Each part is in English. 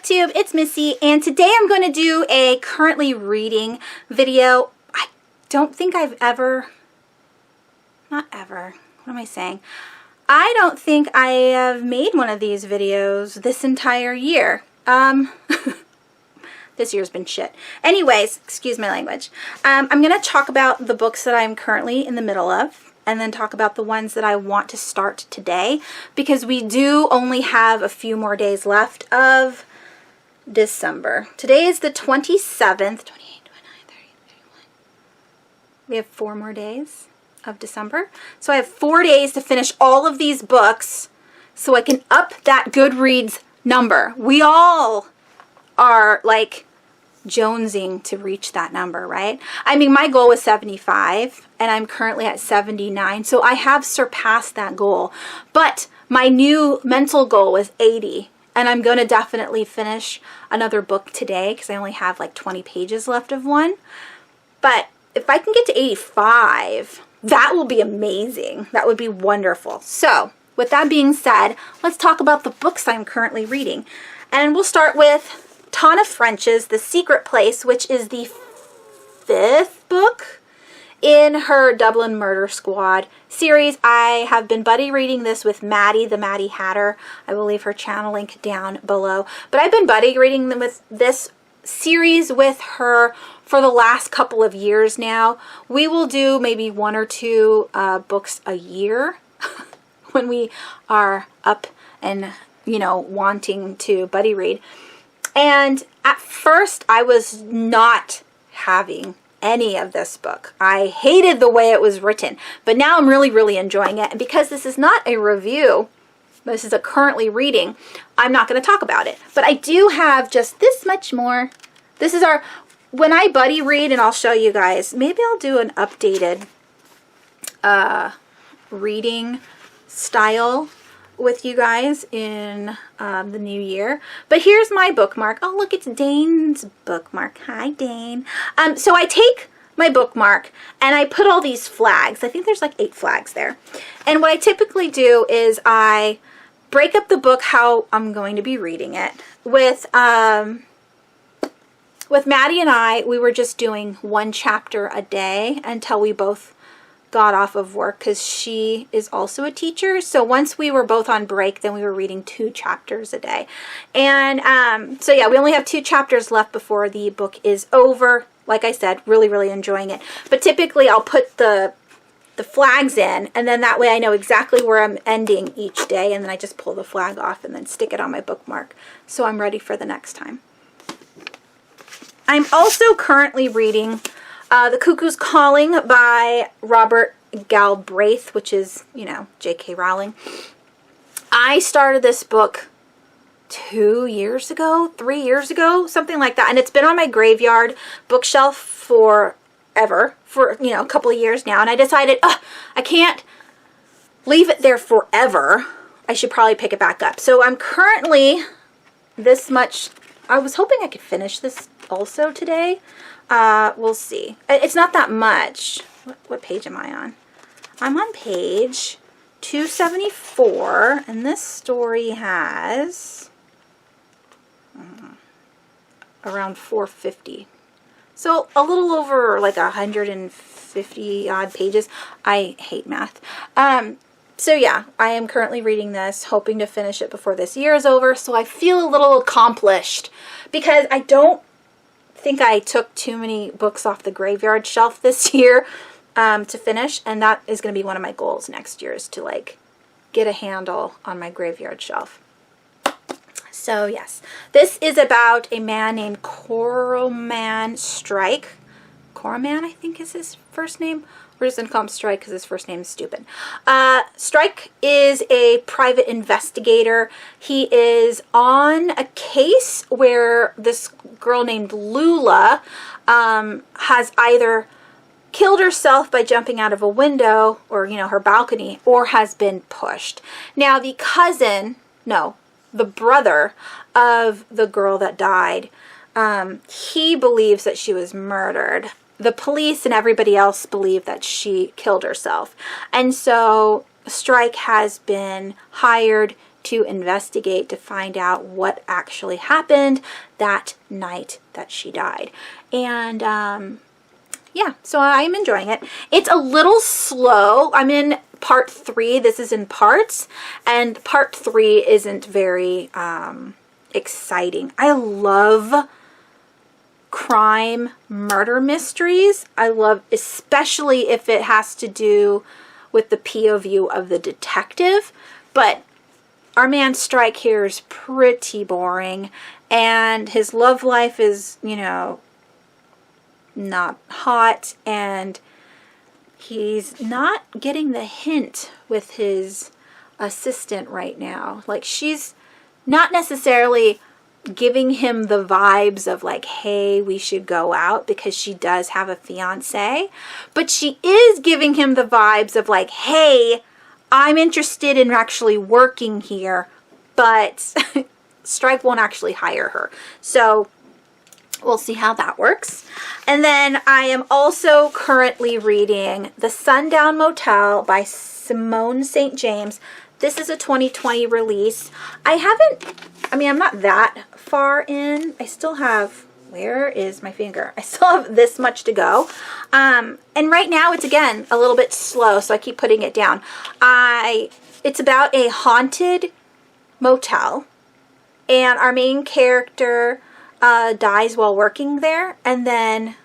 booktube, it's Missy, and today I'm going to do a currently reading video. I don't think I've ever, not ever, what am I saying? I don't think I have made one of these videos this entire year. This year's been shit. Anyways, excuse my language. I'm going to talk about the books that I'm currently in the middle of, and then talk about the ones that I want to start today, because we do only have a few more days left of December. Today is the 27th, 28, 29, 30, 31. We have 4 more days of December. So I have 4 days to finish all of these books so I can up that Goodreads number. We all are like jonesing to reach that number, right? I mean, my goal was 75 and I'm currently at 79, so I have surpassed that goal. But my new mental goal was 80, and I'm going to definitely finish another book today because I only have like 20 pages left of one. But if I can get to 85, that will be amazing. That would be wonderful. So with that being said, let's talk about the books I'm currently reading. And we'll start with Tana French's The Secret Place, which is the 5th book in her Dublin Murder Squad series. I have been buddy reading this with Maddie, the Maddie Hatter. I will leave her channel link down below. But I've been buddy reading them with this series with her for the last couple of years now. We will do maybe 1 or 2 books a year when we are up and, you know, wanting to buddy read. And at first I was not having any of this book. I hated the way it was written, but now I'm really enjoying it. And because this is not a review, this is a currently reading, I'm not going to talk about it. But I do have just this much more. This is our, when I buddy read, and I'll show you guys, maybe I'll do an updated reading style with you guys in the new year. But here's my bookmark. Oh, look, it's Dane's bookmark. Hi, Dane. So I take my bookmark and I put all these flags. I think there's like 8 flags there. And what I typically do is I break up the book how I'm going to be reading it. With Maddie and I, we were just doing 1 chapter a day until we both got off of work, because she is also a teacher. So once we were both on break, then we were reading 2 chapters a day. And so yeah, we only have 2 chapters left before the book is over. Like I said, really enjoying it. But typically I'll put the flags in, and then that way I know exactly where I'm ending each day, and then I just pull the flag off and then stick it on my bookmark so I'm ready for the next time. I'm also currently reading The Cuckoo's Calling by Robert Galbraith, which is, you know, J.K. Rowling. I started this book 2 years ago, 3 years ago, something like that. And it's been on my graveyard bookshelf forever, for, you know, a couple of years now. And I decided, I can't leave it there forever. I should probably pick it back up. So I'm currently this much. I was hoping I could finish this also today. We'll see. It's not that much. What page am I on? I'm on page 274, and this story has around 450. So a little over like 150 odd pages. I hate math. So yeah, I am currently reading this, hoping to finish it before this year is over, so I feel a little accomplished, because I don't think I took too many books off the graveyard shelf this year to finish, and that is going to be one of my goals next year, is to like get a handle on my graveyard shelf. So yes, this is about a man named Corman Strike. Corman, I think is his first name. We're just going to call him Strike because his first name is stupid. Strike is a private investigator. He is on a case where this girl named Lula has either killed herself by jumping out of a window, or, you know, her balcony, or has been pushed. Now, the brother of the girl that died, he believes that she was murdered. The police and everybody else believe that she killed herself. And so Strike has been hired to investigate to find out what actually happened that night that she died. And yeah, so I'm enjoying it. It's a little slow. I'm in part 3. This is in parts, and part 3 isn't very exciting. I love crime murder mysteries. I love, especially if it has to do with the POV of the detective, but our man's strike here is pretty boring, and his love life is, you know, not hot, and he's not getting the hint with his assistant right now. Like, she's not necessarily giving him the vibes of like, hey, we should go out, because she does have a fiance, but she is giving him the vibes of like, hey, I'm interested in actually working here, but Strike won't actually hire her. So we'll see how that works. And then I am also currently reading The Sundown Motel by Simone St. James. This is a 2020 release. I'm not that far in. I still have, where is my finger? I still have this much to go. And right now it's, again, a little bit slow, so I keep putting it down. It's about a haunted motel, and our main character dies while working there, and then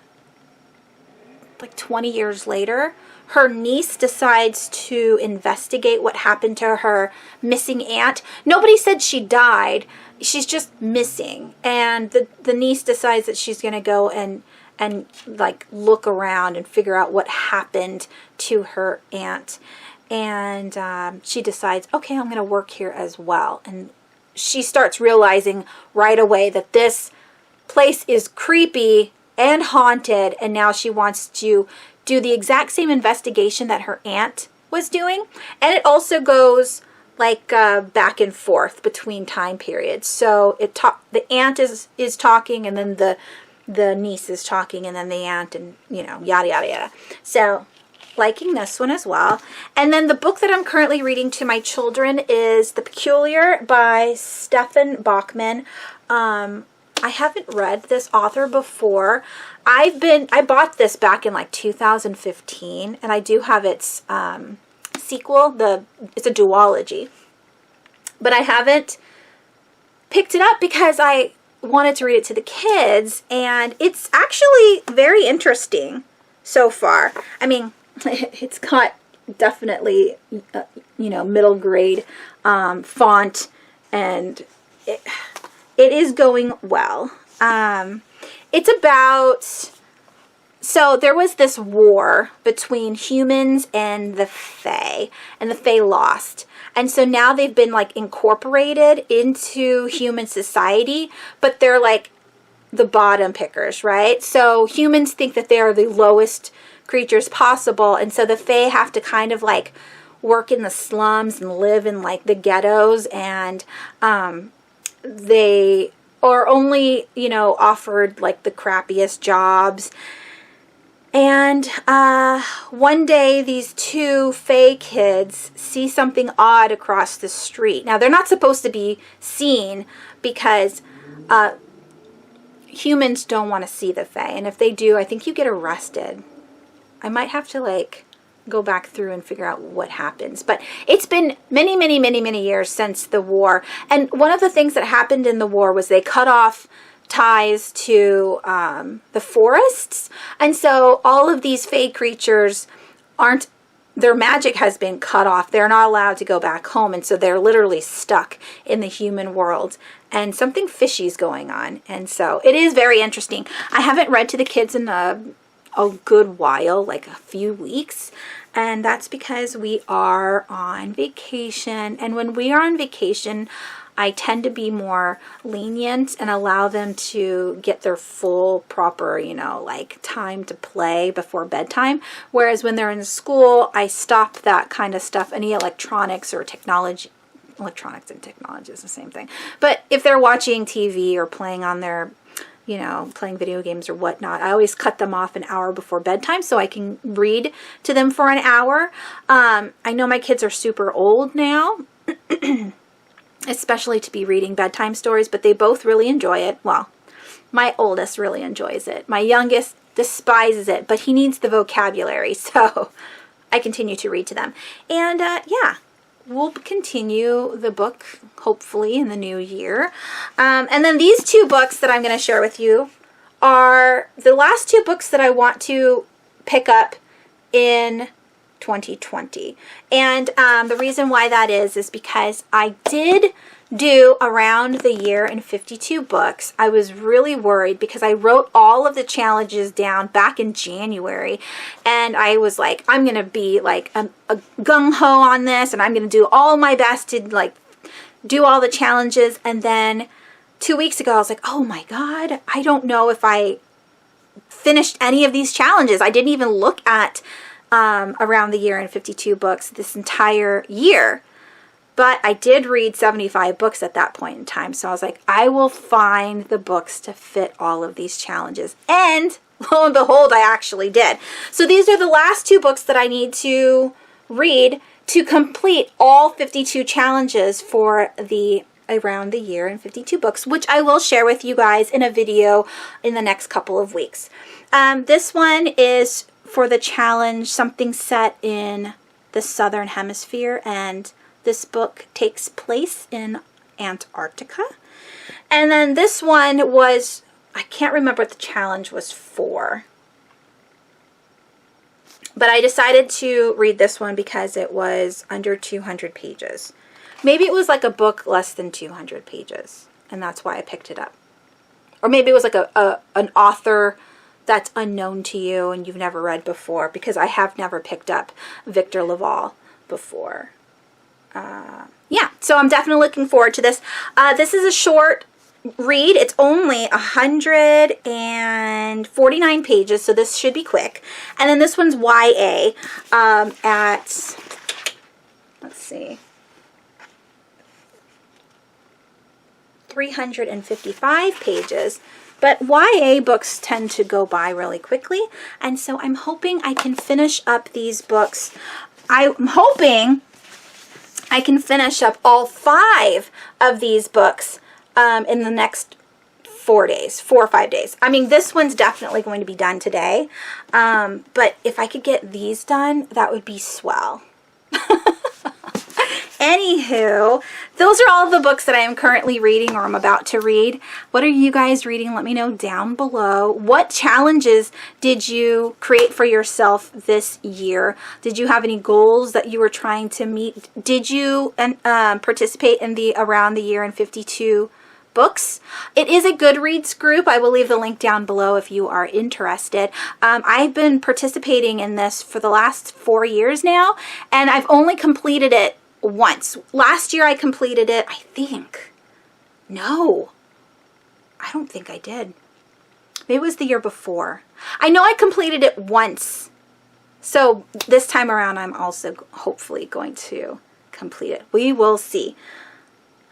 like 20 years later, her niece decides to investigate what happened to her missing aunt. Nobody said she died. She's just missing. And the niece decides that she's going to go and like look around and figure out what happened to her aunt. And she decides, okay, I'm going to work here as well. And she starts realizing right away that this place is creepy and haunted, and now she wants to do the exact same investigation that her aunt was doing. And it also goes like back and forth between time periods. So the aunt is talking, and then the niece is talking, and then the aunt, and you know, yada yada yada. So liking this one as well. And then the book that I'm currently reading to my children is The Peculiar by Stefan Bachman. I haven't read this author before. I bought this back in like 2015, and I do have its sequel. It's a duology, but I haven't picked it up because I wanted to read it to the kids, and it's actually very interesting so far. I mean, it's got definitely middle grade font, and it is going well. It's about, so there was this war between humans and the Fae, and the Fae lost. And so now they've been like incorporated into human society, but they're like the bottom pickers, right? So humans think that they are the lowest creatures possible, and so the Fae have to kind of like work in the slums and live in like the ghettos, and they are only, offered like the crappiest jobs. And one day these two Fae kids see something odd across the street. Now, they're not supposed to be seen because humans don't want to see the Fae, and if they do, I think you get arrested. I might have to like go back through and figure out what happens. But it's been many, many, many, many years since the war. And one of the things that happened in the war was they cut off ties to the forests. And so all of these Fae creatures their magic has been cut off. They're not allowed to go back home. And so they're literally stuck in the human world. And something fishy is going on. And so it is very interesting. I haven't read to the kids in a good while, like a few weeks, and that's because we are on vacation. And when we are on vacation, I tend to be more lenient and allow them to get their full proper, like time to play before bedtime. Whereas when they're in school, I stop that kind of stuff. Any electronics or technology, electronics and technology is the same thing. But if they're watching TV or playing on their playing video games or whatnot, I always cut them off an hour before bedtime so I can read to them for an hour. I know my kids are super old now, especially to be reading bedtime stories, but they both really enjoy it. Well, my oldest really enjoys it. My youngest despises it, but he needs the vocabulary, so I continue to read to them. And yeah, we'll continue the book hopefully in the new year. And then these two books that I'm going to share with you are the last two books that I want to pick up in 2020. And the reason why that is because I did do around the year in 52 books. I was really worried because I wrote all of the challenges down back in January, and I was like, I'm gonna be like a gung-ho on this, and I'm gonna do all my best to like do all the challenges. And then 2 weeks ago I was like, oh my god, I don't know if I finished any of these challenges. I didn't even look at around the year in 52 books this entire year. But I did read 75 books at that point in time. So I was like, I will find the books to fit all of these challenges. And lo and behold, I actually did. So these are the last two books that I need to read to complete all 52 challenges for the around the year in 52 books, which I will share with you guys in a video in the next couple of weeks. This one is for the challenge, something set in the Southern Hemisphere, and this book takes place in Antarctica. And then this one was, I can't remember what the challenge was for, but I decided to read this one because it was under 200 pages. Maybe it was like a book less than 200 pages, and that's why I picked it up. Or maybe it was like an author that's unknown to you and you've never read before, because I have never picked up Victor Lavalle before. Yeah, so I'm definitely looking forward to this. This is a short read. It's only 149 pages, so this should be quick. And then this one's YA at, let's see, 355 pages. But YA books tend to go by really quickly, and so I'm hoping I can finish up these books. I'm hoping I can finish up all 5 of these books in the next 4 or 5 days. I mean, this one's definitely going to be done today, but if I could get these done, that would be swell. Anywho, those are all the books that I am currently reading or I'm about to read. What are you guys reading? Let me know down below. What challenges did you create for yourself this year? Did you have any goals that you were trying to meet? Did you participate in the Around the Year in 52 books? It is a Goodreads group. I will leave the link down below if you are interested. I've been participating in this for the last 4 years now, and I've only completed it once. Last year I completed it, I think. No, I don't think I did. Maybe it was the year before. I know I completed it once. So this time around I'm also hopefully going to complete it. We will see.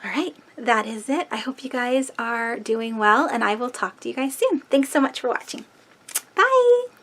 All right, that is it. I hope you guys are doing well, and I will talk to you guys soon. Thanks so much for watching. Bye.